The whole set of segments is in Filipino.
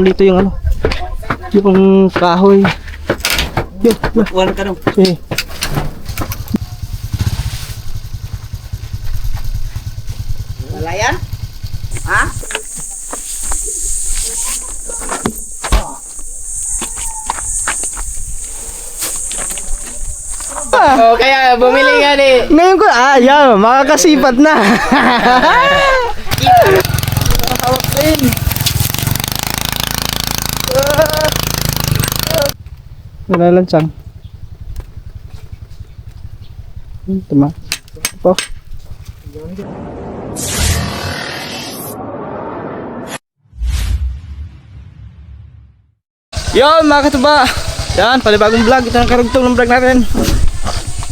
Dito yung ano, yung kahoy. Yun, Wala ka daw. sige. Wala yan? Ha? Oh, kaya bumili nga ni. Ngayon ko, yan, makakasipat na. Hawak din. Nalalansang. Tama. Po. Yon mga katuba. Yan, palibagong vlog. Ito ang karugtong ng vlog natin.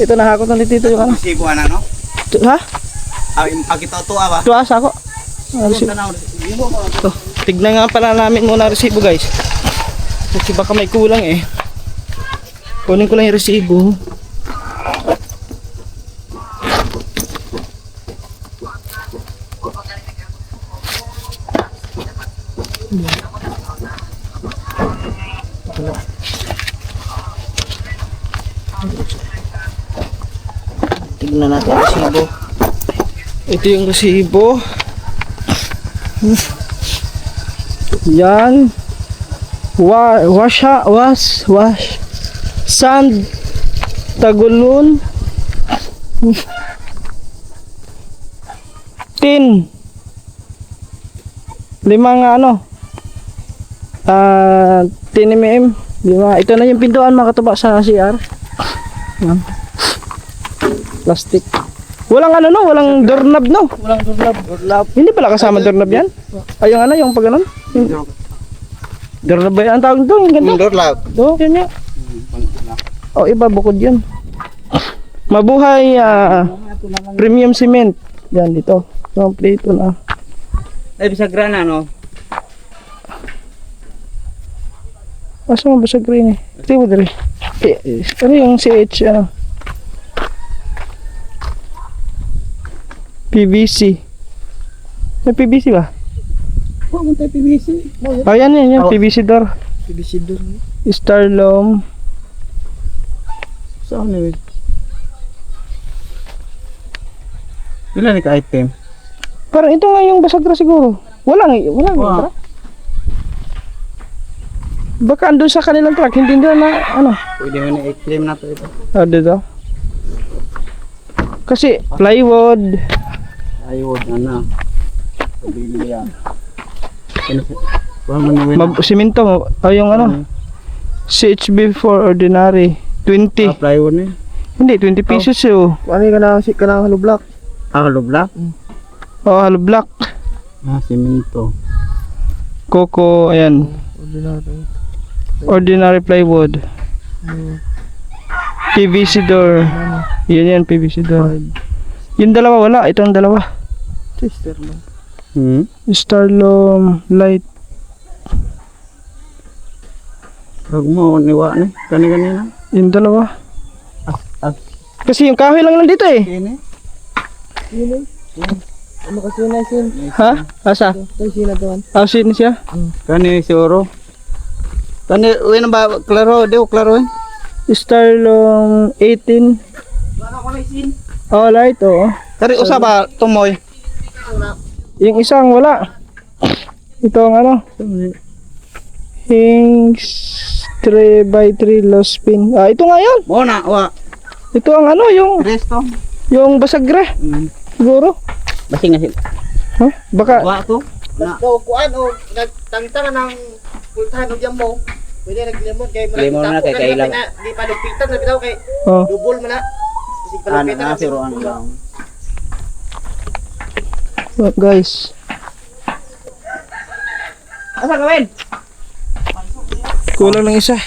Ito nahakot ng dito yung ano. Resibo na no? Ha? Kita to ba? Ito asa ko. Ito. Tignan nga pala namin muna resibo guys. Kasi baka may kulang eh. Kunin ko lang yung resibo. Tignan natin yung resibo. Ito yung resibo. Yan. Wash. Sand. Tagulun. Tin. 5 nga ano. 10 mm. 5. Ito na yung pintuan mga katuba sa CR. Yan. Plastic. Walang ano no, walang doorknob no. Walang doorknob. Hindi pala kasama doorknob yan. Ay yung ano, yung pag ganun. Doorknob ba yan ang tawag doon? Yung ganito. Doorknob. Oo, yun nga. O iba bukod yun. Mabuhay premium cement. Yan dito. Kompleto na. Ay bisag grana no. Asa mo ba sa green eh? Ito mo dali. Ano yung CH ano? PVC. May PVC ba? Oh, may PVC. Oh, yan. PVC door. PVC door. Starlom. Saan na yun? Ilan ni ka-item? Parang ito nga yung basagra siguro. Wala Wow. nga. Baka andun sa kanilang truck, hindi nila na ano. Pwede mo na i-claim na to ito. Dito. Kasi plywood. Ayun, ano. Pabili yan. Wala mo na win. Simento. Yung ano. CHB4 ordinary. 20. Plywood na yun. Hindi, 20 pesos yun. Ano yung kanang hollow block? Hollow block? Oh, hollow block. Simento. Coco, ayan. Ordinary plywood. PVC door. Yan, PVC door. Yung dalawa wala, itong dalawa. Starlom light. Huwag mo niwa ni kanina. Yung dalawa. Kasi yung kahoy lang dito eh. Kini? Ano kasi na sin? Ha? Asa? Ito sila doon. Sin siya? Kani siguro. Kani uwi na ba klaro? Di ko klaro eh. Starlom 18. Wala ko na isin. Oh, light, oo. Kari usa ba tumoy? Yung isang wala. Ito ang ano? Hings 3x3 low spin. Ito nga yun. Mo na wa. Ito ang ano, Resto. yung basagra. Siguro. Basing nga sila. Huh? Baka, Wa to. Basta kuan o nagtangtang ng pultahan o mo. Pwede naglimon kay Limon na kay kailang. Di pa lupitan na bitaw kay oh. double man na. Kasi palupitan na Zero ano lang. Guys. Asa gawin? Kulang ng isa.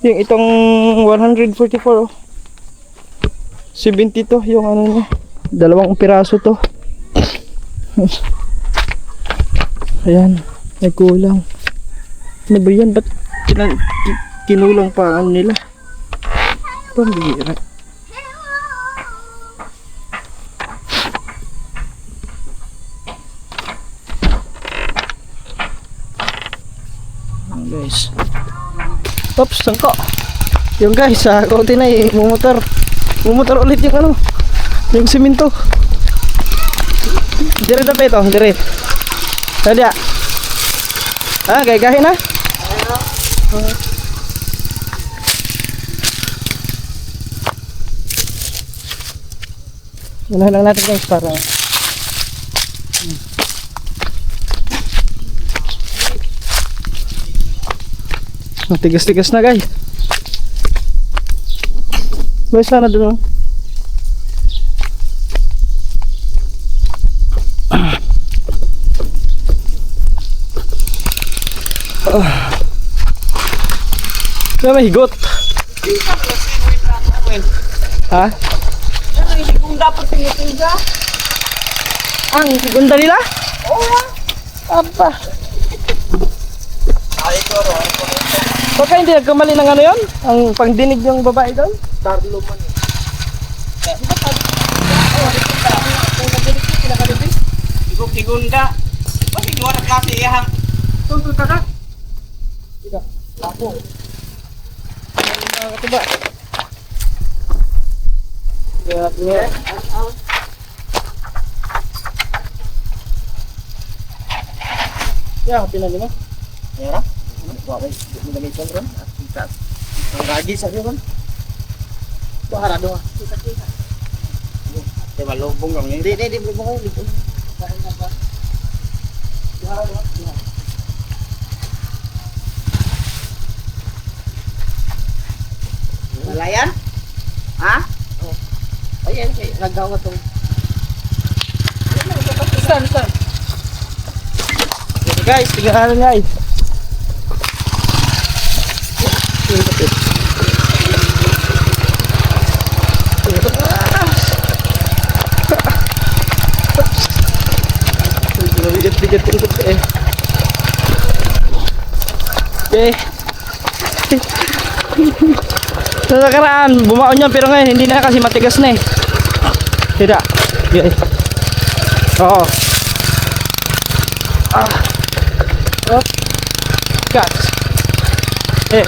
Yung itong 144 oh. 70 to yung ano niya. 2 piraso to. Ayan, may kulang. Ano ba yan? Ba't kinulang pa ano nila? Pambira. Ayan, guys. Oops, sangko. Yung guys, sa konti na mumotor. Mumotor ulit yung ano, yung siminto. Dire na pa ito, dire. Tadi ah. Gaya-gaya na. Unahan lang natin guys para tigas-tigas na guys. Guys, sana dun. Kaya may higot. Ha? Kung dapat tinitiga. Ang ganda nila? Oo. Apa? Ay, koro. Baka hindi nagkamali ng ano yon? Ang pangdinig yung babae doon? Darlo man. Igunda. Pati duwa na klase iyang. Tuntun ka ka. Tidak. Ako. Katiba. Ya. Ya, pinali mo. Ya. Bawa magaling ko ron. Ragi sa ron. Bahara doa. Kita. Di malubong kami. Di malubong ko. Malayan? Ha? Oh. Ayan, nagawa to. Saan? Guys, tingnan guys. Bigat eh. Okay. Sa nakaraan, bumaon yun pero ngayon hindi na kasi matigas na eh. Tidak. Okay. Oo. Oh. Guys. Eh.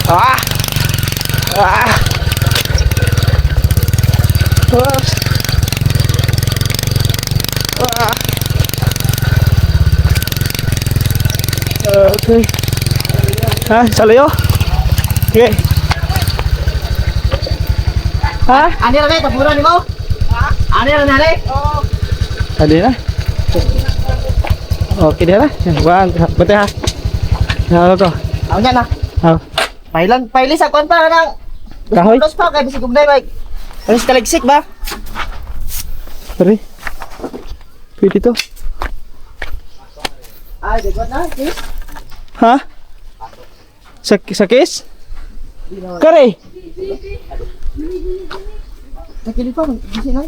Ah. Okay. Ha, salayo? Okay. Ha? Ani ra kay tapuran ni mo? Ha? Ani ra nare? Oo. Adi na. Okay dia lah. Wang, betul ha. Halo to. Aw nya na. Halo. Pailis sa kon pa nang. Kahoy. Los pa kay bisig gugday bay. Alis talagsik ba? Pare. Pwede to. Ay, degot na, sis. Ha? Sa case? Kare. Nakili pa, bisi na.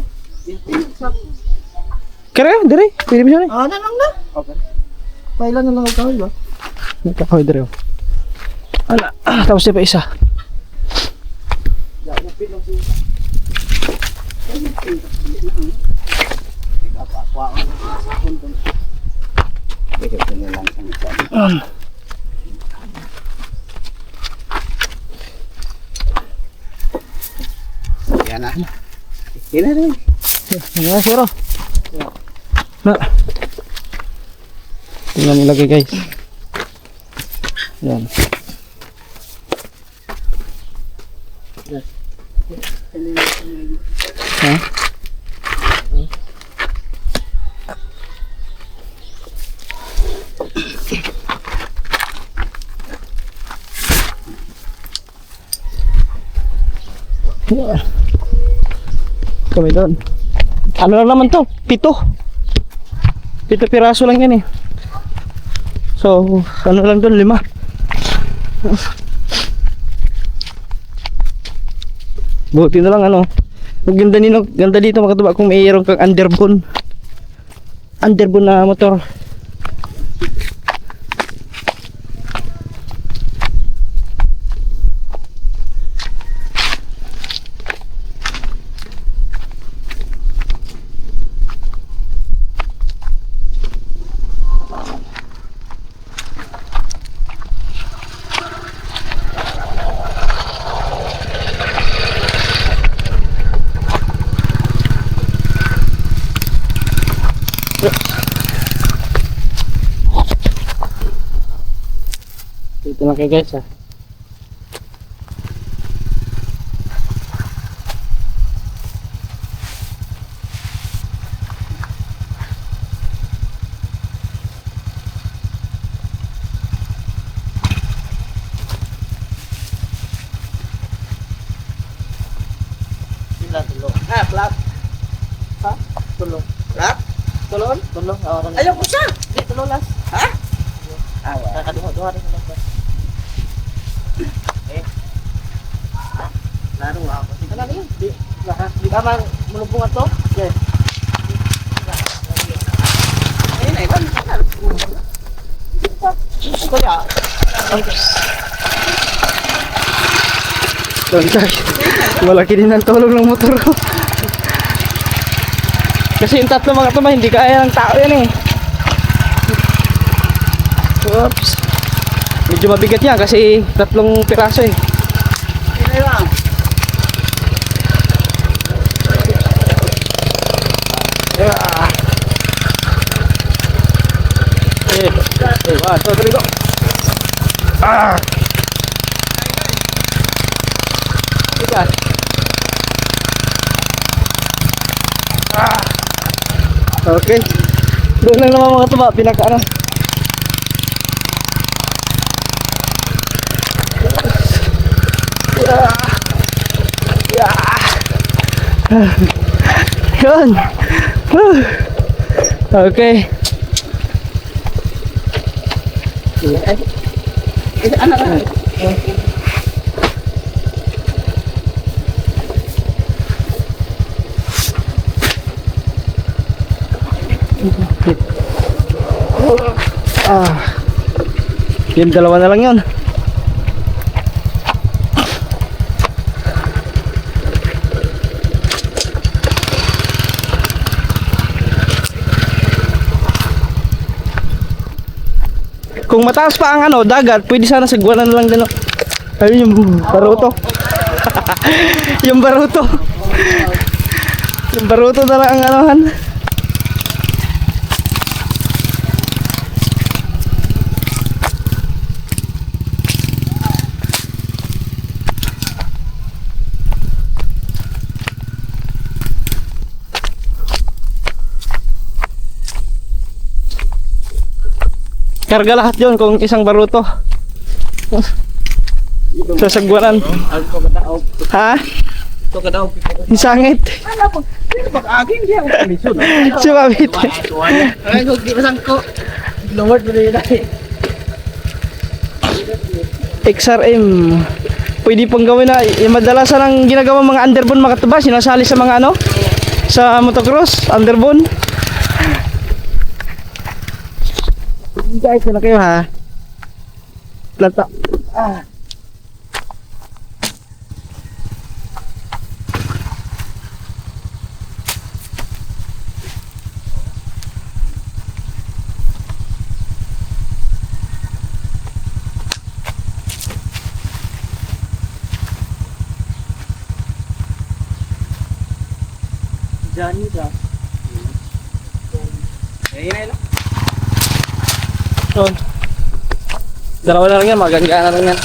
Kare, dire. Pwede bisa ni. Ah, na lang na. Okay. Pailan na lang ang kahoy ba? Nakahoy dire. Ala, tapos dia pa isa. Yan na. Yan na. Ya, siro. Na. Tingnan nilagay guys. Yan. Ha? Yan. Kami doon. Ano lang naman to? 7 piraso lang yan eh. So, ano lang doon? 5. Buti na lang ano. Maganda nino, ganda dito makatuba kung mayroon kang underbone. Underbone na motor. Dito lang kayo guys ha. Sila tulong. Ah, flat. Ha? Tulong. Flat? Tulong? Tulong. Ayaw ko siya. Di tulong las. Ha? Ah, kakaduha-duha rin lang. Eh. Laro ako. Ano na yun? Di ka man mulubungan to? Yes. Ayun na, iban. Ito ya. Doon guys. Malaki din ang tulong ng motor ko. Kasi yung tatlo mga tuma, hindi kaya ng tao yan eh. Oops. Medyo mabigat yan kasi tatlong piraso eh. Ayun lang. Yeah. Eh, 1, 2, 3, go. Ah. Bigat. Ah. Okay. Doon lang naman mga tuba, pinaka-ano. Yun. Okay. Anak ka. Ah. Yung dalawa na lang yun. Kung mataas pa ang ano, dagat, pwede sana sagwanan na lang din. Ayun yung baruto. Yung baruto. Yung baruto na lang ang anohan. Karga lahat yun kung isang baruto. Sasagwanan. Ha? Ito ka daw. Yung sangit. Pag-aging siya. Si Mabit. Ay, kung di masang ko. Lord, bali na eh. XRM. Pwede pong gawin na. Madalasan ang ginagawa mga underbone makatuba. Sinasali sa mga ano? Sa motocross. Underbone. Guys, na kayo ha. Planta. Ah. Johnny ka. Ayun na. Yun. Dalawa na lang yan, maganggaan na lang yan.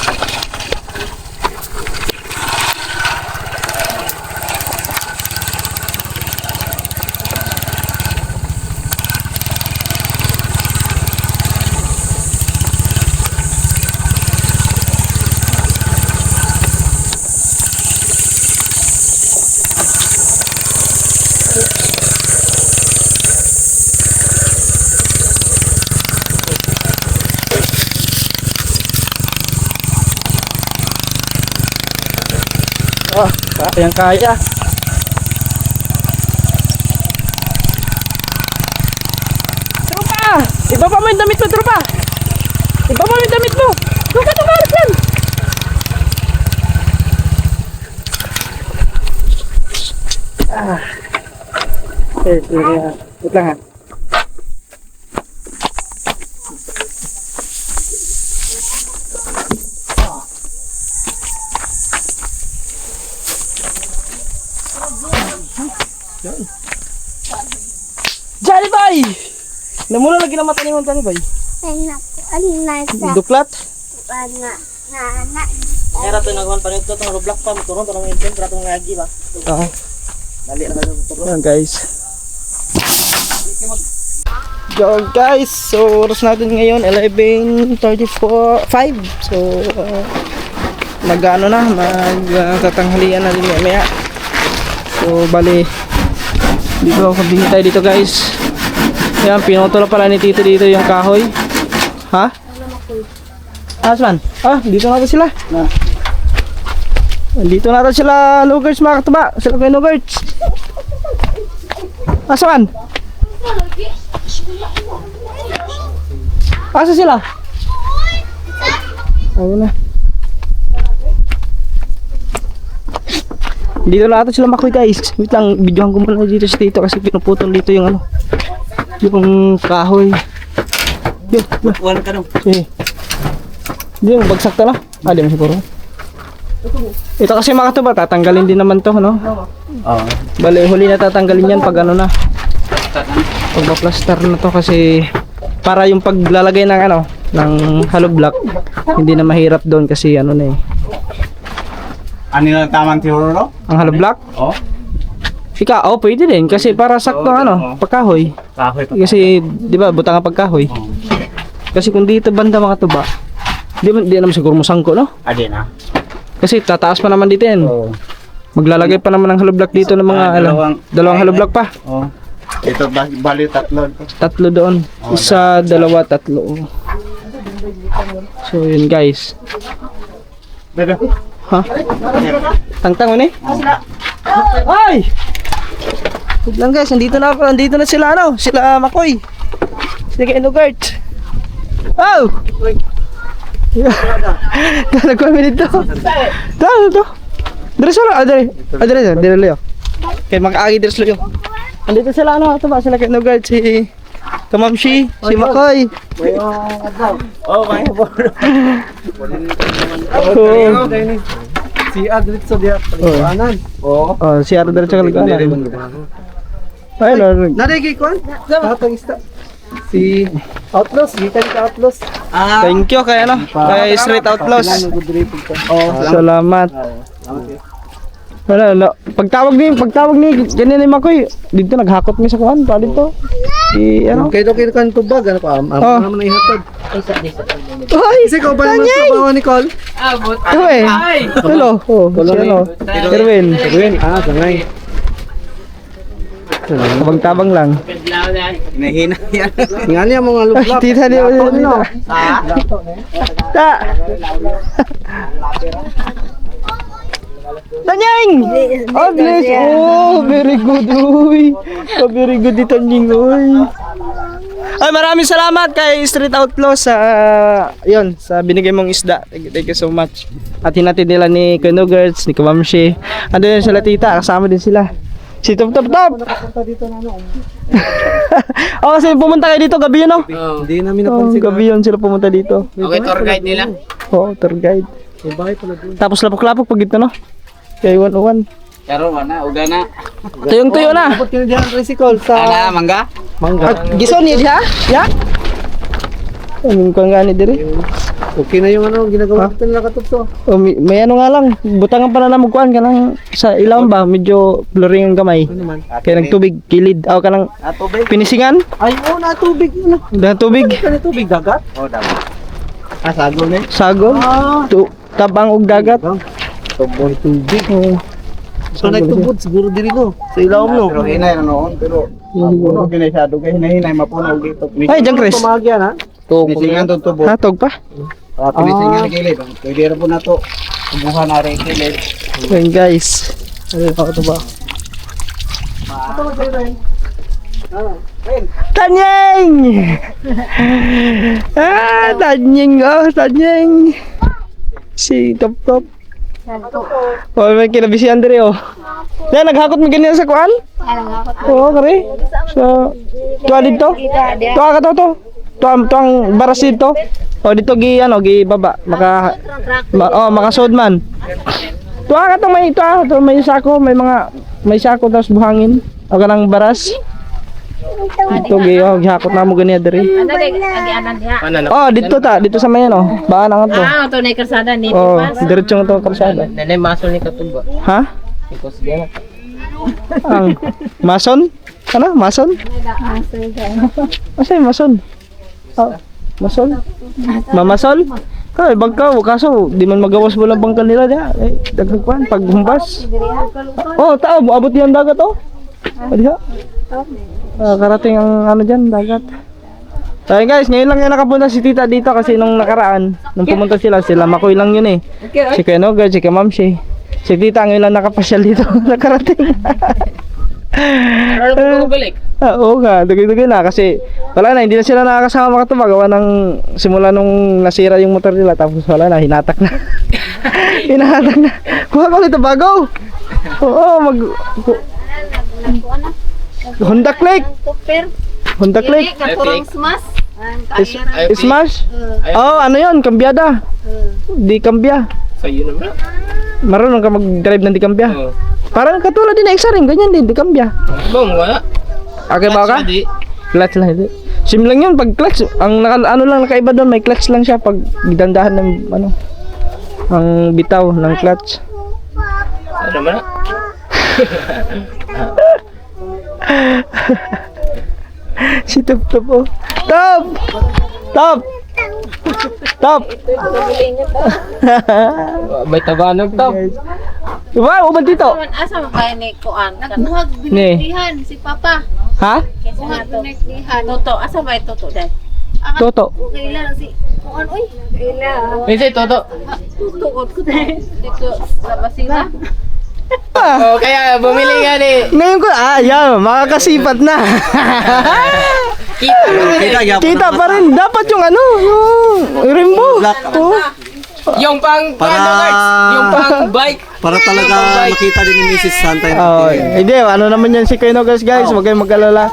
Oh, kayang kaya. Tropa! Ibaba mo yung damit mo, tropa! Ibaba mo yung damit mo! Tropa, tumalas yan! Ah. Okay, wait lang ha. Johnny Boy! Namula lagi na mata ni Johnny Boy. Ay, naku, anak ka. Duklat? Kaya rato nagawan pa nito itong roadblock pa, maturon ito ng engine, rato ng lagi ba? Oo. Dali na kayo maturon. Ayan guys. Go guys, so oras natin ngayon 11:34:05. So mag-ano na, magtatanghalian na din mamaya. So bali dito kabingi tayo dito guys. Ayan, pinutol pala ni Tito dito yung kahoy. Ha? Asman? Ah, dito na sila. Dito na sila lugers mga katuba. Sila kayo lugers. Asman? Asa sila? Ayun na. Dito na ata sila makoy guys. Wait lang, videohan ko muna dito si Tito kasi pinuputol dito yung ano. Yung kahoy. Yun, Wala ka nung. sige. Hindi mo bagsak to na. Ah, di mo siguro. Ito kasi mga katuba, tatanggalin din naman to, no? Oo. Bale, huli na tatanggalin yan pag ano na. Pag ma-plaster na to kasi para yung paglalagay ng ano, ng hollow block, hindi na mahirap doon kasi ano na eh. Ano yung tamang tiro? Ang hollow block? Oo. Ika, oh, pwede din kasi para sakto ano, pagkahoy. Kahoy pa. Kasi, di ba, butang ang pagkahoy. Kasi kung dito banda mga tuba, di naman siguro musangko, no? Adi na. Kasi tataas pa naman dito yan. Oo. Maglalagay pa naman ng hollow block dito ng mga, dalawang hollow block pa. Oo. Ito bali tatlo. Tatlo doon. Isa, dalawa, tatlo. So, yun guys. Dada. Ha? Tangtang mo ni? Ay! Wait lang guys, nandito na sila ano, sila Makoy. Sila kay Nugart. Oh! Nagkuha kami dito. Dito, dito. Dire sila, dire Leo. Kay mag-agi dire sila. Andito sila ano, ito ba sila kay Nugart, si Kamamshi, si Makoy. Oh, may bo. Si Adrit sa diya kanan. Oo. Oh, si Ardo dire sa kalaganan. Ay, Lord. Narigay ko? Tatang ista. Si Outlaws, gikan ka Outlaws. Thank you kay ano, kay Street Outlaws. Salamat. Wala, pagtawag ni ganyan ni Makoy, dito naghakot mi sa kuan pa dito. Ano? Kay kan tubag ano pa? Naman na ihatod. Ay, Kasi ko ba naman trabaho ni Col? eh. Hello. Oh, si ano? Erwin. Sangay. Tabang-tabang lang. Nahina yan. Nga niya mga Ay, lublak. tita niyo. Ta. Tanyeng! Oh, bless. Oh, very good, uy. Oh, very good di Tanyeng, uy. Ay, maraming salamat kay Street Outlaw sa, yun, sa binigay mong isda. Thank you so much. At hinatid nila ni Kunugerts, ni Kamamshi. Ando yun sila tita, kasama din sila. Si Top. Punta dito na ano. Oh, kasi pumunta kayo dito gabi yun, no? Hindi namin Oh, napansin. gabi yun sila pumunta dito. Okay, tour guide nila. Oo, tour guide. May bahay pala doon. Tapos lapok-lapok pag ito, no? Kaya 101. Karo mana uga na. Tuyong-tuyo na. Dapat kini diyan tricycle sa Ana mangga? Mangga. Gison niya diha? Ya? Ang kung gani diri. Okay na yung ano ginagawa natin na katupso. Oh, may ano nga lang, butangan pa na namugkuan ka lang sa ilaw ba, medyo blurring ang kamay. Ano naman? Kaya nagtubig, kilid, aw ka lang Tubig. pinisingan, Ay, oo na tubig na. dahil tubig, Ano tubig dagat? Oh, dapat. Sago ni. sagol, tabang og dagat. Tuboy tubig. Oh. So nagtubod siguro diri no. Sa ilaw no. Pero hinay na noon, pero mapuno kinayado kay hinay mapuno dito. Ay, diyan Chris. Pamagya na. Pinisingan to tubo. Hatog pa. Pinisingan ni kilid. Pwede ra po na to. Tubuhan na rin kilid. Ayun guys. Ano pa ito ba? Tanyeng! Tanyeng, oh, Tanyeng. Si Top. Oh, may kinabisihan diri, oh. Yan, naghakot mo ganyan sa kuan? Oo, kare. So, tuwa dito? Tuwa ka to. Tuwang baras dito. O, dito gi baba. Makasod man. Tuwa ka to, may sako, may sako tapos buhangin. O ka ng baras. Ito gihakot na mo ganiya diri. Ano kay agianan diha? Oh, dito sa mayan oh. Baan ang to. Ito na karsada ni Oh, Tipas. diretsong to karsada. Nanay masol ni Katuba. Ha? Ikos diyan. Ang mason? Ano? Mason? Asa yung mason? Oh, mason? Mamasol? Kay bagkaw kaso di man magawas mo lang bangkal nila diha. Eh, daghan pag humbas. Oh, tao abot yung dagat oh. Diha. Karating ang ano diyan, dagat. So guys, ngayon lang yan nakapunta si Tita dito kasi nung nakaraan, nung pumunta sila Makoy lang yun eh. Si Kenogard, si Kamamshi. Si Tita ngayon lang nakapasyal dito, nakarating. Ano balik? Oo nga, dugay-dugay na kasi wala na, hindi na sila nakakasama makatubag gawa ng simula nung nasira yung motor nila tapos wala na, hinatak na. Hinatak na. Kuha ko nito bago. Oo, Honda Click. Honda Click. Katurang smash. Smash? Oh, ano yun? Kambyada. Di kambya. Sa'yo naman. Marunong ka mag-drive ng di kambya. Oo. Parang katulad din ng X-ring, ganyan din, di kambya. Bong, wala. Okay ba ka? Di. Clutch lang, hindi. Sim lang yun, pag clutch, ang ano lang nakaiba doon, may clutch lang siya pag gidandahan ng ano, ang bitaw ng clutch. Ano naman? Si Top Top oh. Top! Top! Top! May tabanog to. Diba? Uban dito. Asa mo ba ni kuan? Nagbuhag binigdihan si Papa. Ha? Buhag binigdihan. Toto, asa ba toto dai? Toto. Okay lang si kuan oy. Minsan Toto. Tutukod ko dai. Dito sa basina. Ah, Oh, kaya bumili nga ni. ngayon ko, yan, makakasipat na. Kita pa rin. Dapat yung ano, yung rainbow. Oh. Yung pang yung pang bike. Para talaga makita din ni Mrs. Santa yung Oh, hindi, ano naman yan si Kainogas guys, huwag kayong mag-alala.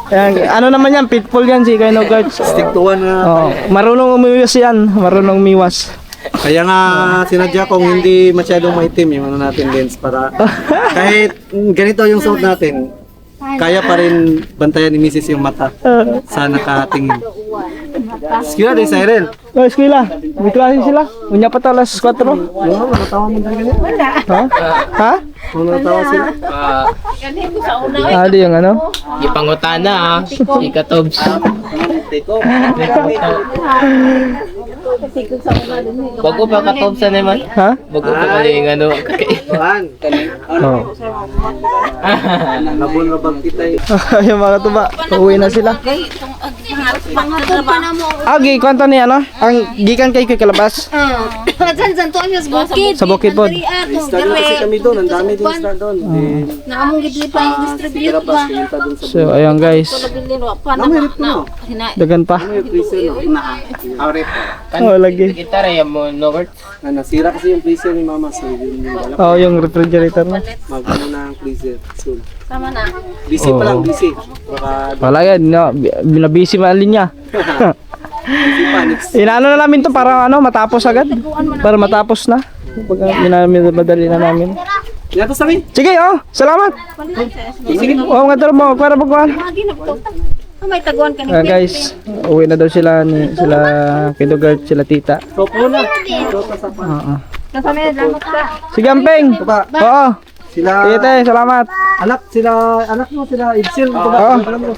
Ayan, ano naman yan, pitbull yan si Kainogas. stick to one na. Oh, marunong umiwas yan, marunong umiwas. Kaya nga sinadya kong hindi masyadong maitim yung ano natin lens para kahit ganito yung suot natin, kaya pa rin bantayan ni Mrs. yung mata sa nakatingin. Skila din sa Irel. Oh, eskwela, may klase sila. Unya pa to, alas 4. Oo, nakatawa mo din ganyan. Ha? Ha? Kung nakatawa sila. Kanhin ko sa una. Di yung ano? Ipangutana Ikatobs. Bago pa katobs naman. Ha? Bago pa maling ano. Tuhan, Oh. nabon-labang kita eh. Yung mga tuba, uuwi na sila. Pangatod pa na mo. Gi kwento ni ano? Ang gikan kay Kalabas. Dyan to sa bukid. Sa bukid pod. Start na kasi kami doon, ang dami din start doon. Naamong gidli pa yung distribute ba. Pinta doon sa So, ayun guys. Bilin wa pa Namirit na. na. Dagan pa. May freezer no. Arit. Oh, lagi. Kita rin mo Norbert. Nasira kasi yung freezer ni Mama, so yun yung wala. Oh, yung refrigerator na. Magano na ang freezer soon. Sama na. Busy pa lang, busy. Baka Wala yan, no, binabisi man linya. busy pa next. Inaano na namin to para ano, matapos agad. Para matapos na. Pag madali na namin. Yato sa amin. Sige, oh, salamat. Sige. Oh, nga daw mo, para pagkuhan. Lagi na to. May taguan ka ni. Guys, uwi na daw sila ni sila Kidogard, sila tita. Topo na. Topo sa pa. Oo. Kasama salamat ka. Sige, Ampeng. Baba. Oo. Sila Tite, salamat. anak mo sila Ibsil. Oo. Alam mo.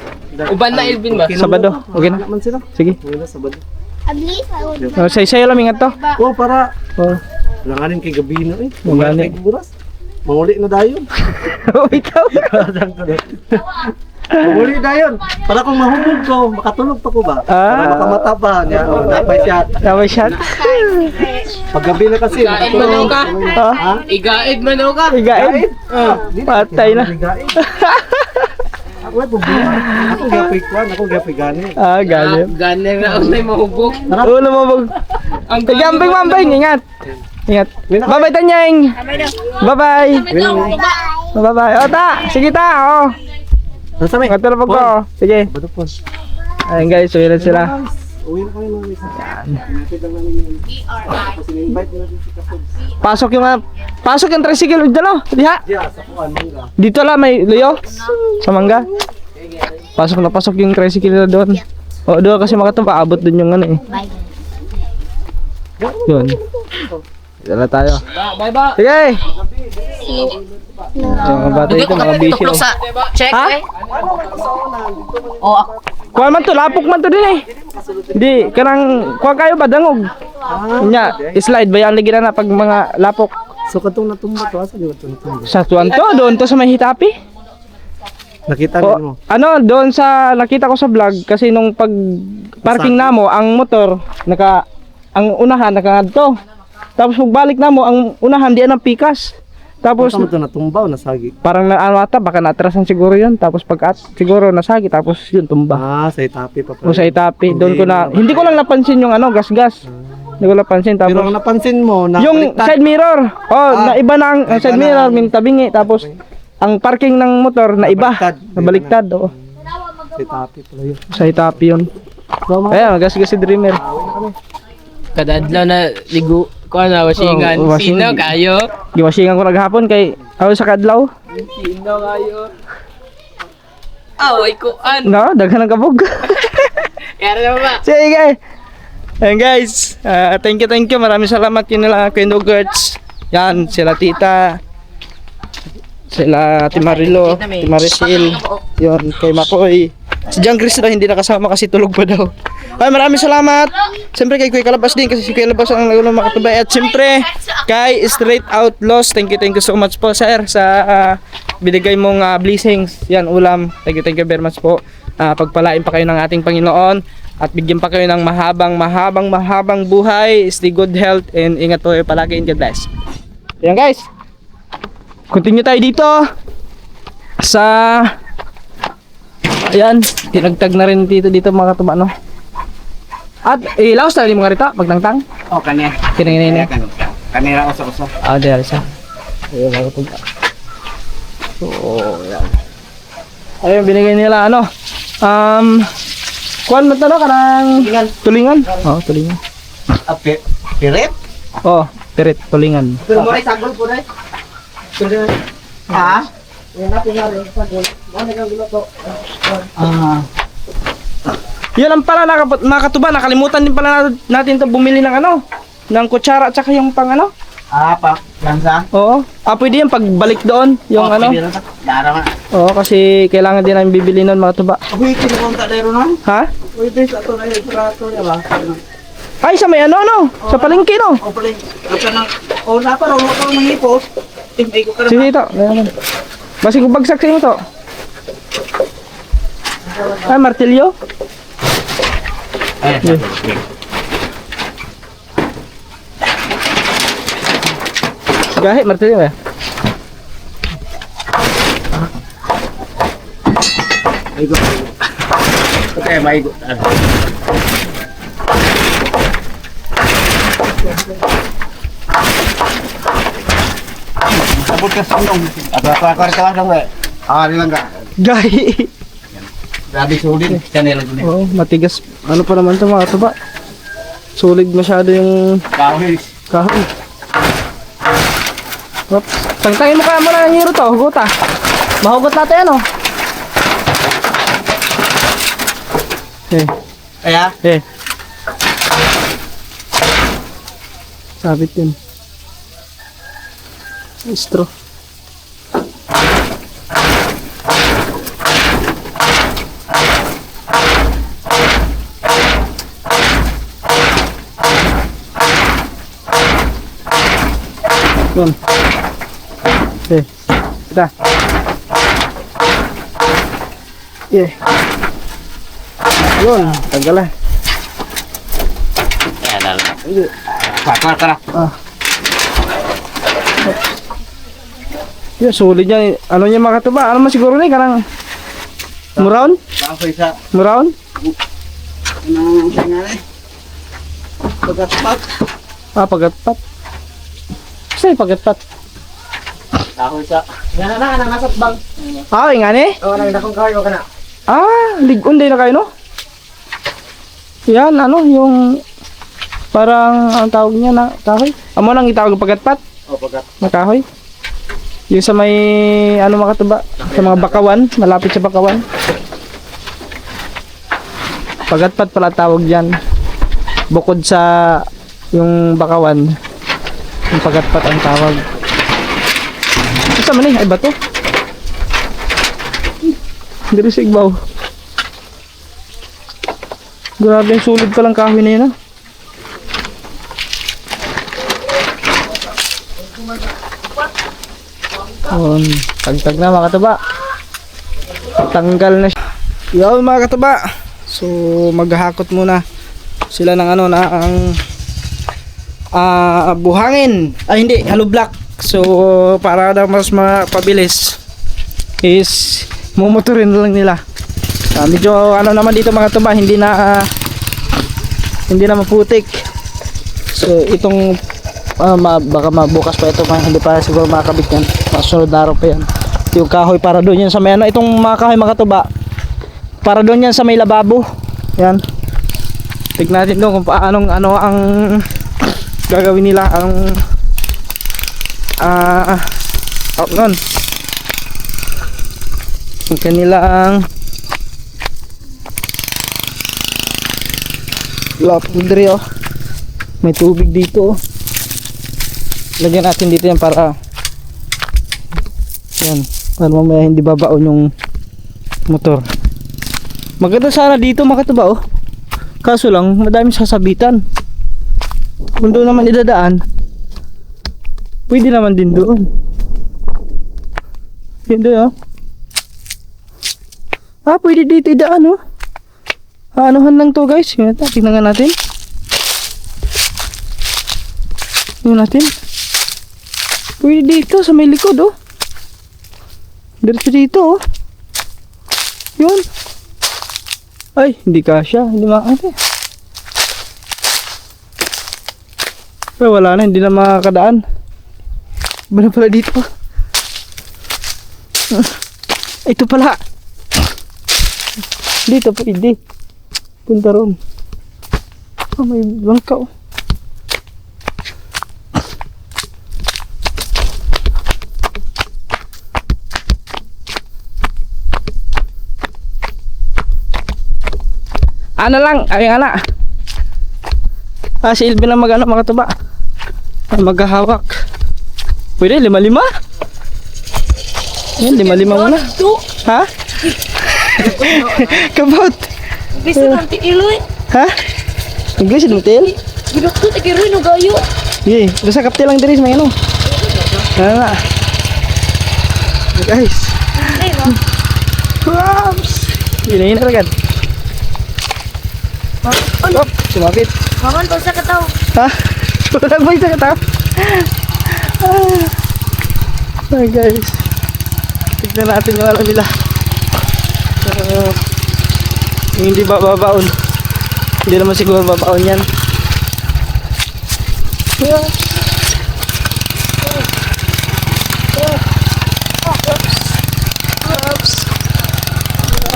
Uban na Elvin ba? Sabado. Okay na. Man sila. Sige. Wala sabado. Oh, say-sayo lang ingat to. Oh, para Oh. langanin kay gabi na eh. Mangani. Kay buras. Manguli na dayon. Oh, ikaw. Manguli dayon. Para kung mahubog ko, makatulog pa ko ba? Para makamata pa niya. Oh, dapat shot. Tama shot. Pag gabi na kasi. Igaid man ka. Ha? Igaid man ka. Igain. Patay na. Ako ay bubuhay. Ako gapoy kwan. Ako gapoy gani. Galit. Ganer na ako na mahubog. Oo, lumabog. Sige, Ampeng, Ampeng. Ingat. Ingat. Bye-bye, Tanyeng. Bye-bye. Bye-bye. O, ta. Sige, ta. O. Nasa may? Katulog ko. Sige. Bato po. Ayun guys, uwi na sila. Uwi na kami mga isa. Inatid lang namin yun. Tapos in-invite mo natin si Kapod. Pasok yung tricycle. Dalo. Diha. Diya, sa kuwan, mangga. Dito lang may luyo. Sa mangga. Pasok na pasok yung tricycle na doon. O, doon kasi makatuba, abot doon yung ano eh. Yun. Dala tayo. Bye-bye. Sige! Yung mga bata dito, mga busy oh. Check, Ha? eh. Oh, ako. Kuha man to, lapok man to din eh. Hindi, kanang, kuha kayo ba, dangog? Nya, slide ba yan, lagi na pag mga lapok. So katong natumba to, asa di ba ito natumba? Sa tuwan to, doon to sa may hitapi. Nakita O, mo? ano, doon sa, nakita ko sa vlog, kasi nung pag parking na mo, ang motor, ang unahan, nakagadto. Tapos pagbalik na mo, ang unahan, di ang pikas. Tapos, Tapos ito natumba o nasagi? parang na, ano ata, baka natrasan siguro yun. Tapos siguro nasagi, tapos yun, tumba. Ah, sa itapi pa pala. O sa itapi, doon ko na, hindi ko lang napansin yung ano, gas-gas. Hindi ko napansin, Pero tapos, ang napansin mo, na yung side mirror, na iba na ang side mirror, min tabingi, tapos, ang parking ng motor, na iba, nabaliktad, oo. sa itapi pala yun. Sa itapi yun. Ayan, gas-gas si Dreamer. Kadadlaw na ligo ko na wasingan. Oh, wasing- Sino kayo? Giwasingan ko naghapon kay, ako sa kadlaw. Sino kayo? Away ko an. No, daghan ng kabog. Kaya na ba? Sige. Ayan guys, thank you. Maraming salamat yun nila Kuya Gertz. Yan, sila tita. Sila Ate Marilo, Ate Maricel. Yun, kay Makoy. Si John Chris na hindi nakasama kasi tulog pa daw. Ay, maraming salamat. Siyempre kay Kuya Kalabas din kasi si Kuya Kalabas ang nagulong makatubay. At siyempre kay Straight Outlaws. Thank you so much po sir sa binigay mong blessings. Yan, ulam. Thank you very much po. Pagpalain pa kayo ng ating Panginoon. At bigyan pa kayo ng mahabang buhay. Stay good health and ingat po kayo palagi and God bless. Yan guys. Continue tayo dito sa ayan, tinagtag na rin dito mga katuba no. At ilaos na rin mga rita pagtangtang. Oh, kanya. Kinangin na. Kanira usap-usap. Ah, di alisa. Ayun mga katuba. So, yan. Ayun binigay nila ano. Kuan mo tanong kanang tulingan. Oh, tulingan. Pirit? Oh, pirit tulingan. Pero mo rin sagol po rin. Ha? Yan na pinari. Sagol. Ano nang gulo to? Yun ang pala mga katuba, nakalimutan din pala natin to bumili ng ano, ng kutsara at saka yung pang ano. Pa. Lansa? Oo. Pwede yan pagbalik doon, yung ano. Dara man. Oo, kasi kailangan din namin bibili nun mga tuba. Uy, kinipunta na ron. Ha? Uy, bis ato na yung prato niya ba? Ay, sa may ano, sa palengke no. O pala, ito na. O, naparong ako mangipos. Hindi ko ka Sige ito, ganyan. Basig kong bagsak sa inyo to. Ay, martilyo. Ayan. Gahe, martilyo eh. Maigo. Okay, maigo. Sabot ka sa unong. Ako dong eh. Nilang ka. Gahe. Grabe sulit. Kanila ko Oo, matigas. Ano pa naman to mga tuba? Sulig masyado yung Kahoy. kahoy. Oops. Tangtangin mo kaya mo lang yung hero to, hugot ah. Mahugot natin ano. Kaya? Sabit yun. Straw. Yun. Kita. Yun, tagal eh. Kaya lang. Kara. Yun, sulit yan. Ano niya mga katuba? Ano man siguro na karang muraon? Kahoy sa Muraon? pagkatpat. Pagatpat. Sa'yo pagatpat. Kahoy sa. Yan na nasa bang. Nga ni? O, nagdakong kahoy ka na. Ligon din na kayo no? Yan, ano, yung parang, ang tawag niya na kahoy. Amo nang itawag pagatpat O, pagkat. na kahoy. Yung sa may, ano mga katuba? Sa mga bakawan, malapit sa bakawan. Pagatpat pala tawag dyan. Bukod sa yung bakawan, yung pagatpat ang tawag. Ito man eh, ay bato. Diri sa igbaw. Grabe yung sulid palang kahoy na yun ah. Tagtag na mga kataba. Tanggal na siya. Yo mga kataba. So maghahakot muna sila ng ano na ang buhangin. Ay hindi, hollow block. So para daw mas mapabilis is mumotorin na lang nila. Medyo ano naman dito mga kataba, hindi na maputik. So itong baka mabukas pa ito, hindi pa siguro makakabit yan. Masunod na araw pa yan. Yung kahoy para doon yan sa may ano, itong mga kahoy mga katuba, para doon yan sa may lababo. Yan. Tignan natin doon kung paanong ano ang gagawin nila, ang nun ang kanilang lapudri. Oh, may tubig dito. Lagyan natin dito yan para mamaya hindi babaon yung motor. Maganda sana dito mga katuba oh. Kaso lang madami sasabitan. Kung doon naman idadaan, pwede naman din doon. Hindi oh. Pwede dito idaan oh. Anuhan lang to guys. Tingnan nga natin. Tingnan natin. Pwede dito sa may likod oh. Diretso dito oh. Yun. Ay, hindi kasya. Hindi makakita. Pero wala na, hindi na makakadaan. Iba na pala dito. Ito pala. Dito pwede. Punta ron. May bangka oh. Ano lang, ay ana. Si Ilvin lang mag-ano mga tuba. Maghahawak. Pwede 5-5. Yan 5-5 muna. Ha? Kabot. Bisa nanti iloy. Ha? English mo tel? Gidokto ti kiroy no gayo. Ye, basta kapte lang diri sa may ano. Na. Guys. Ay no. Props. Ini agad. Stop, sumabit. Maman pa sa kataw. Ha? Wala ba isa kataw? Ay guys. Tignan natin yung alam nila. Hindi babaon. Hindi naman siguro babaon yan.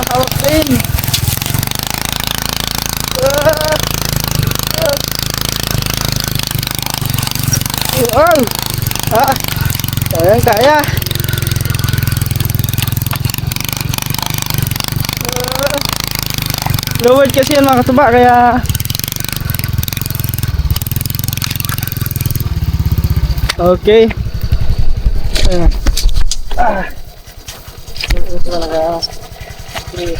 Hawak din. Kaya. Lowered kasi yan mga katuba, kaya okay. Ayan. Ito talaga. Okay.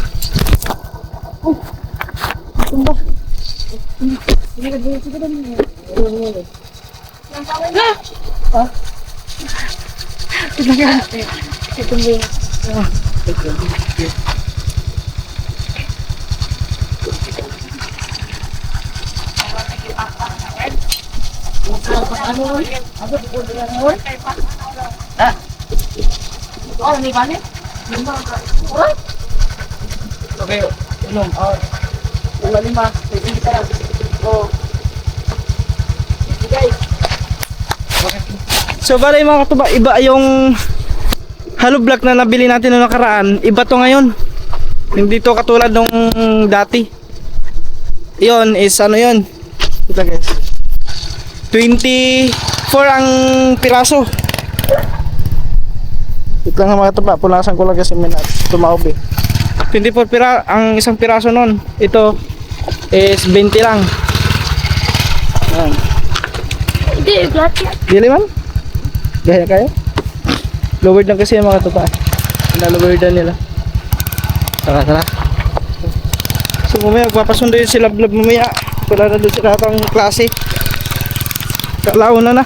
Tumba. Sige ka dito. Ha? Okay, inom. 5. So bali mga katuba, iba yung hollow block na nabili natin noong nakaraan. Iba to ngayon. Hindi to katulad nung dati. Yon is ano yun. Ito guys. 24 ang piraso. Ito lang mga katuba, punasan ko lang kasi may tumaob eh. 24 ang isang piraso nun. Ito is 20 lang. Ayan. Hindi, lahat yan. Dili man? Gaya kayo? Lowered lang kasi yung mga tupa. Nalowered nila. Tara. So mamaya magpapasundo yun sila vlog mamaya. Wala na doon sila pang klase. Kalaon na.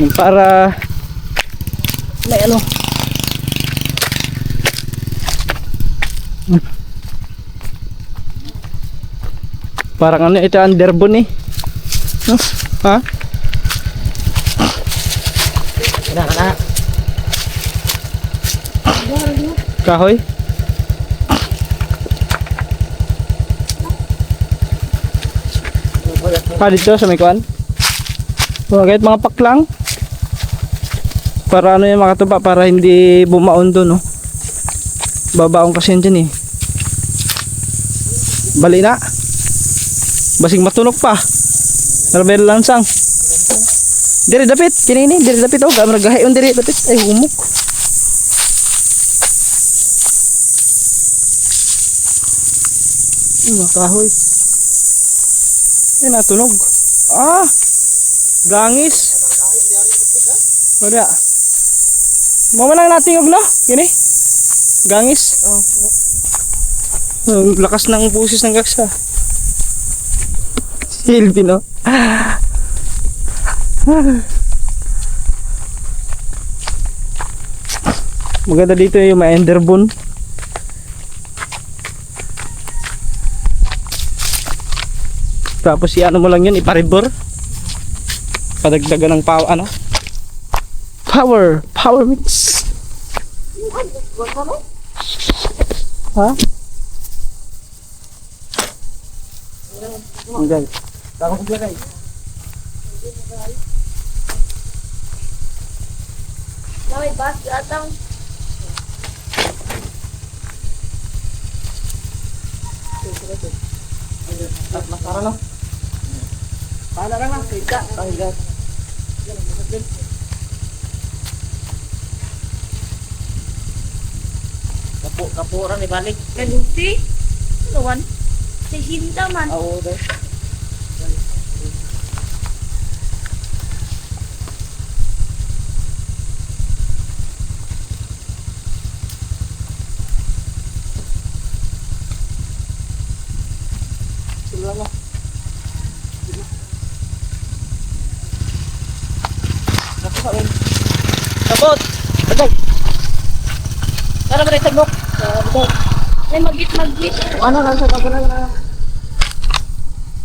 Yung para may ano. Parang ano ito underbone eh. No? Ha? Kana. Kahoy? Dito sa may kuan? Kahit mga paklang. Para ano yung makatuba, para hindi bumaon doon, no? Babaon kasi yan dyan eh. Bali na. Basing matunog pa. Narabel lansang. Diri dapit, kinini, diri dapit oh, gamar gahayon diri dapit ay humok. Mga kahoy. Ay natunog. Ah! Gangis. Wala. Mama lang natin og no? Kini. Gangis. Oh. Lakas ng pusis ng gaksa. Silvi no. Maganda dito yung may enderbone. Tapos ano mo lang yun, iparibor. Padagdagan ng power mix. Ha? Enggak. Takut dia guys. May bus datang. Masara no? Paano lang lang? Kita. Pahigat. Kapuran ni balik. Kaluti. Lawan. Si Hinta man. Oo, deh. Sila mo. Sabot! Sabot! Tara ba rin sabot? Sabot! Ay magit. Ano lang sa kagana na?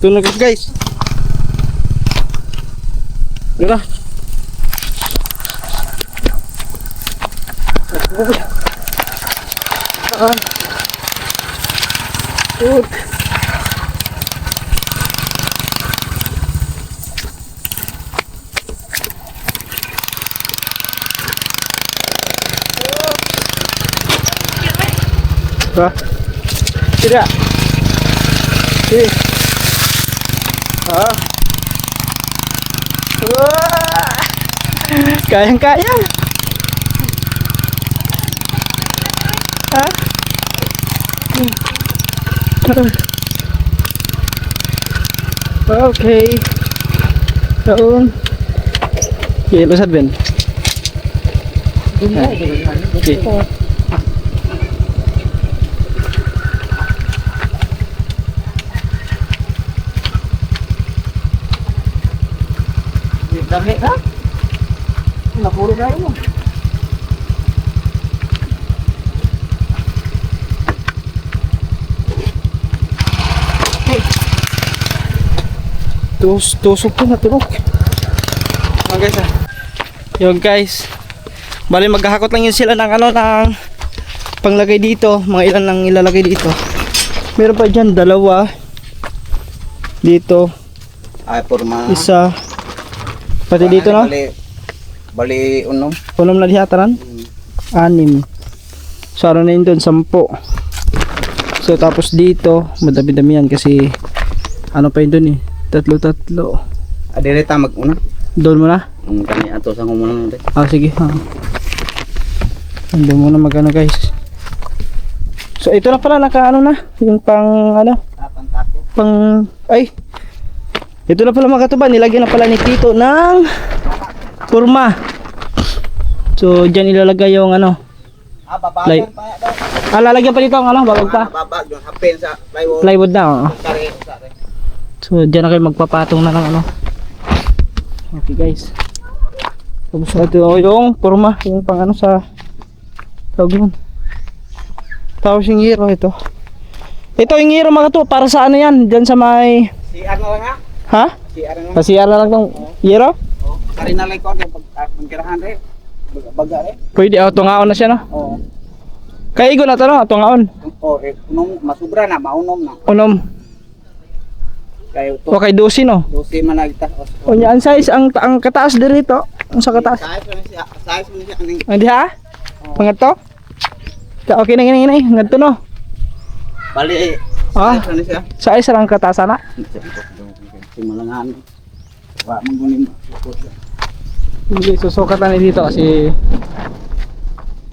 Tunog guys. Dira. Good. Ba? Tidak. Sini. Ah. Wah. Kayang-kayang. Hah? Okay. Daun. Okay, lusat Ben. Okay. Dami ka? Napuro na mo. Tusok po na turok. Mga guys Yun guys. Bali maghahakot lang yun sila ng ng panglagay dito. Mga ilan lang ilalagay dito. Meron pa dyan dalawa. Dito. Ay, porma. Isa. Pati dito no? Bali unom. Unom na dihataran? 6. So ano na yun doon? 10. So tapos dito madami-dami yan kasi ano pa yun doon eh. Tatlo. Adireta mag-una. Doon muna. Kami ato sa muna natin. Ah, sige. Doon muna magano guys. So ito na pala naka ano na, yung pang ano, pang ay. Ito na pala mga katuban, nilagyan na pala ni Tito ng kurma. So diyan ilalagay yung ano. Babagan pa daw. Lalagyan pa dito ang ano, babag pa. Babag yung hapel sa plywood. Plywood na. Oh. Kare. So diyan na kayo magpapatong na ng ano. Okay guys. Tapos ito yung kurma, yung pang ano sa tawag nun. Tapos yung hero ito. Ito yung hero mga to, para sa ano yan? Diyan sa may... CR na lang ha? Ha? CR na lang. Pasiyar na lang tong hero? Oh, kari na lang ko ang pagkirahan rin. Baga rin. Pwede, tungaon na siya no? Oo. Kaya igo na to no, tungaon. Oh, unong masubra na, maunom na. Unom. Kayo to. O kay dosi no? 12 man nagtas. O niya, ang size, ang kataas dito. Ang sa kataas. Size mo siya, size mo siya aning. Hindi ha? Pangat to? Okay na ginay, ngadto no? Bali Ah. size mo siya. Size lang kataas na. Simalangan. Wa manggunin. Hindi, susukatan ni dito kasi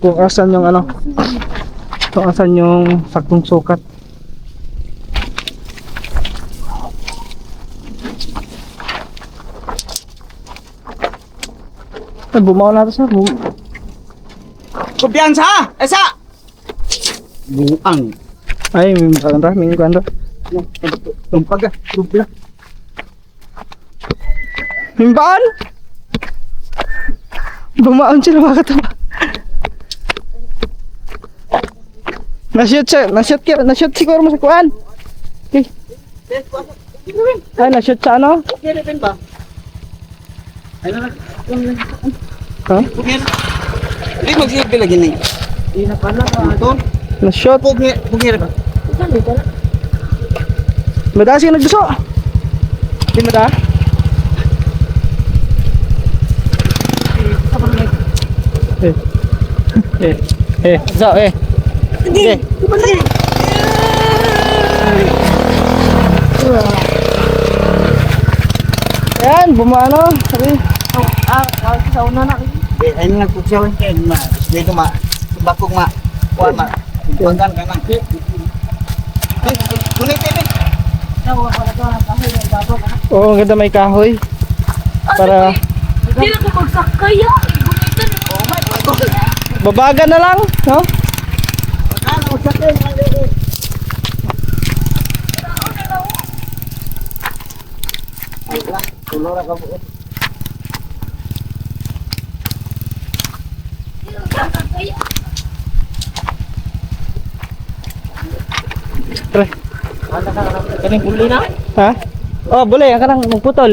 kung asan yung ano, kung asan yung saktong sukat. Ay, bumaw na ito sa Kumpiyansa! Esa! Buang. ay, may makakanta, may kanta. Tumpaga, tumpla. Himbaan! Bumaon sila mga kataba. Na-shoot siguro mo sa kuan. Okay. Ay, na-shoot sa ano? Kaya rin ba? Ay na. Ha? Pugir. Di magsilbi lagi ni. Di na pala ka. Na-shoot. Pugir ba? Mada siya nagduso. Di mada? So, Sige. Ayan, bumano. Sabi. Sa una na. Ay nga pugsaw kay ma. Dito ma. Bakong ma. Kuan ma. Panggan ka na. Kunay TV. Oo, ang ganda may kahoy. Para Hindi na ko magsakay ah. babagan na lang, no? Ano sa kay tulor ka po. Pre. Kaning puli na. Ha? Oh, boleh. Ang kanang magputol.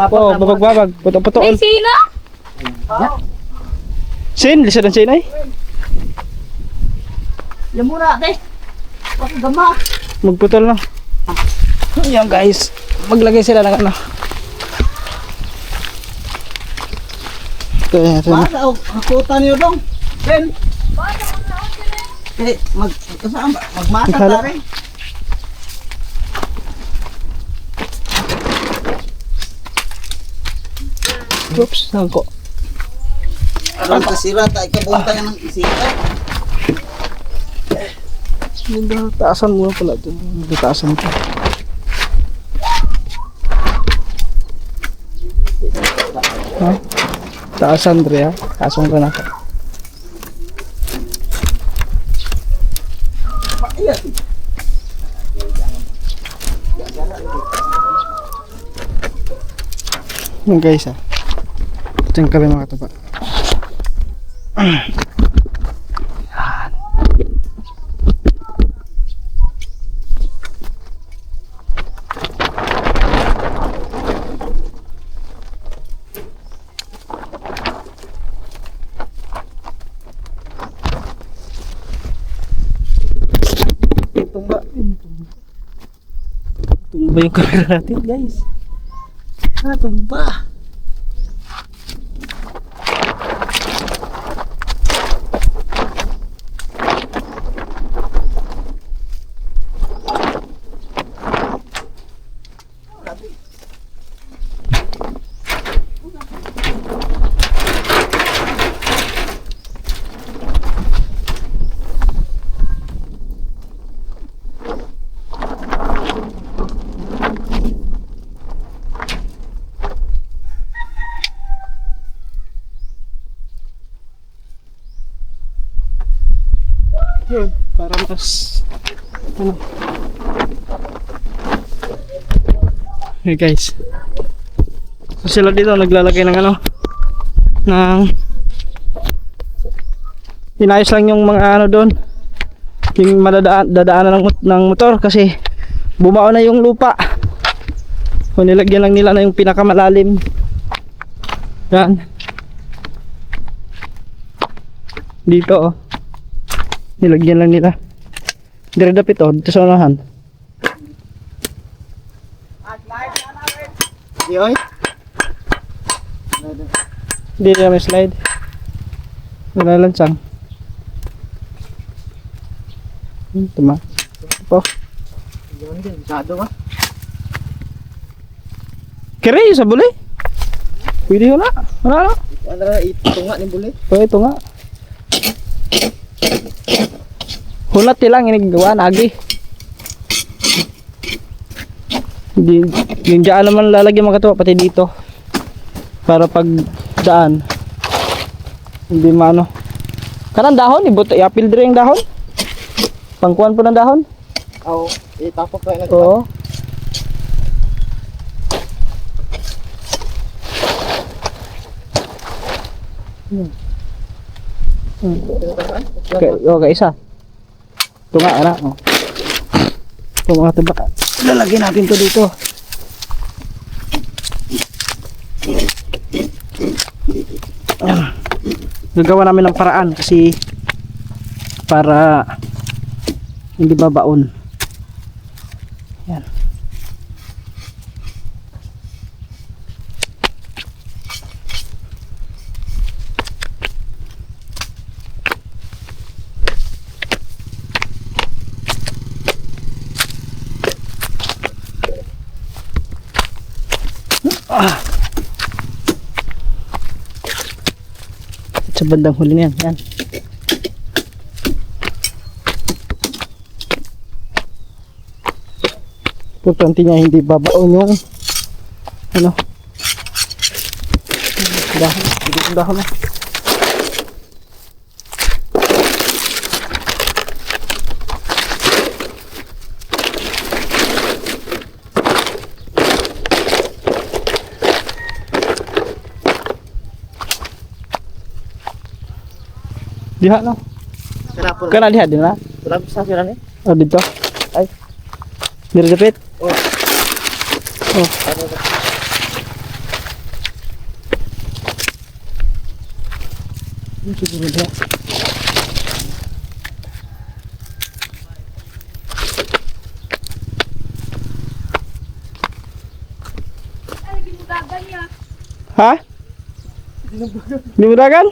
Oh, babag-babag. Putol-putol. Sina? Sin, lisa ng sin ay. Lamura, te. Pagkagama. Magputol na. Yan guys. Maglagay sila ng ano. Ito na. Basta hakutan niyo dong. Ben. Eh, saan ba? Magmasa Ikala- ta rin. Oops, nangko. Aron kasira ta ikabunta ng isita. Hindi, taasan muna pala ito. Hindi taasan ito. Ha? Taasan, Dre, ha? Taasan ka na. Yan guys, ha? Ito yung kami mga katapat. Tumba. Tumba yung camera natin guys. Tumba. Yun, para mas ano. Hey guys. So sila dito naglalagay ng ano ng inayos lang yung mga ano doon. Yung dadaanan ng motor kasi bumao na yung lupa. So nilagyan lang nila na yung pinakamalalim. Yan. Dito oh. Nilagyan lang nila. Dire-dapit oh, dito sa unahan. Di oy. Hindi na may slide. Nalalansang. Tama. Po. Diyan din, sado ka. Kere sa buli. Pwede wala. Wala. Ano na itunga ni buli. Oh, ito nga. Hunat lang iniggawa nagi. Hindi yung daan naman lalagyan mga katuwa pati dito. Para pag daan hindi maano. Kanang dahon ibot iapil dire yung dahon. Pangkuan po ng dahon. Oo, itapok kayo na. Oo. Okay, isa. Ito nga, anak. Oh. Ito mga tibak. Lalagyan natin to dito. Gagawa namin ng paraan kasi para hindi babaon. Yan. Sa bandang huli niyan. Yan. Importante niya hindi babaon yung ano dahon. Hindi yung dahon na. Diha no? Kenapa? Kana diha din na? Wala bisa sila ni. Oh dito. Ay. Diri dapit. Oh. Oh. Ini siguro diha. Ha? Dimudagan?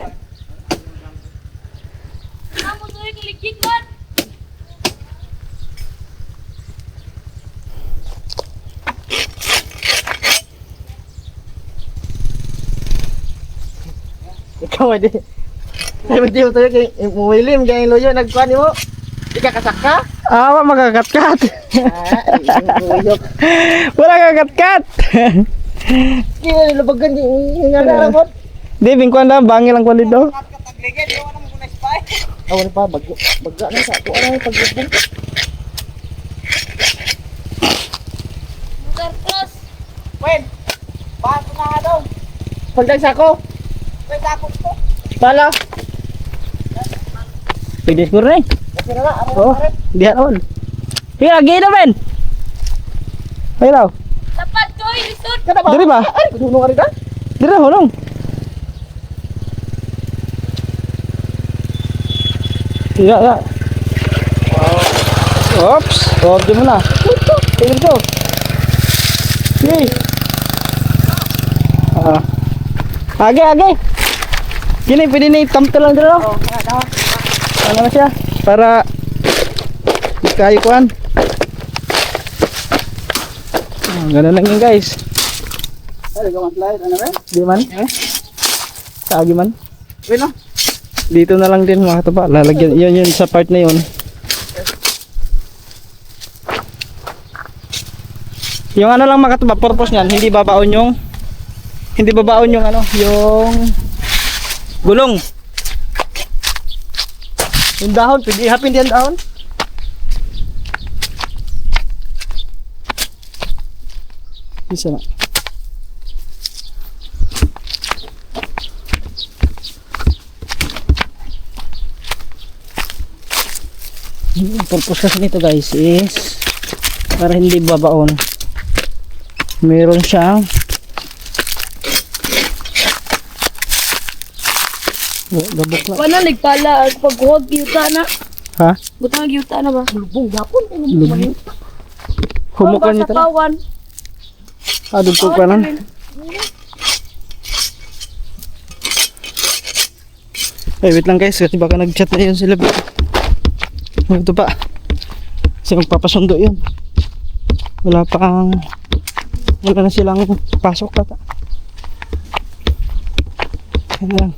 Kamu tuh yang kelikik kan? Ikaw adi. Ay mo tayo kay William kay loyo nagkuan mo. Di ka kasaka? Ah, magakat-kat. Loyo. Wala kakat-kat. Di na labagan di nga ramot. Di bingkuan na bangil ang kuan dito. Awan pa bagga na sa ko ano pagbubong. Bukan terus. Wen. Bato na daw. Pagdag sako. Wen sako to. Bala. Pwede siguro na eh. Kasi na ano. Oh, diha naman. Hiya, lagi na men. Ay raw. Dapat coy, lisod. Kada ba? Diri ba? Ay, dunong ari ka. Diri na hulong. Iya, ya. Oops, oh, di mo na. Tingin ko. Yay. Age. Gini, pwede na itamto lang dito. Oh, daw. Ano na siya? Para kayo kuan. Ganun lang yun guys. Ay, gawan slide ano ba? Di man? Kaagi man? Wen no. Dito na lang din mga katuba. Lalagyan yun sa part na yun. Yung ano lang mga katuba, purpose niyan, hindi babaon yung ano, yung gulong. Yung dahon, pwede ihapin diyan dahon. Isa na. Ang purpose kasi nito guys is para hindi babaon. Meron siyang gabok na. Wala nagpala pagkuhog yuta na. Ha? Butang yuta na ba? Lubong gapon. Humukan niyo tara. Kawan. Dugtog pa nan. Wait lang guys, kasi baka nag-chat na yun sila. Ito pa. Kasi magpapasundo yun. Wala na silang pasok kata. Yan lang.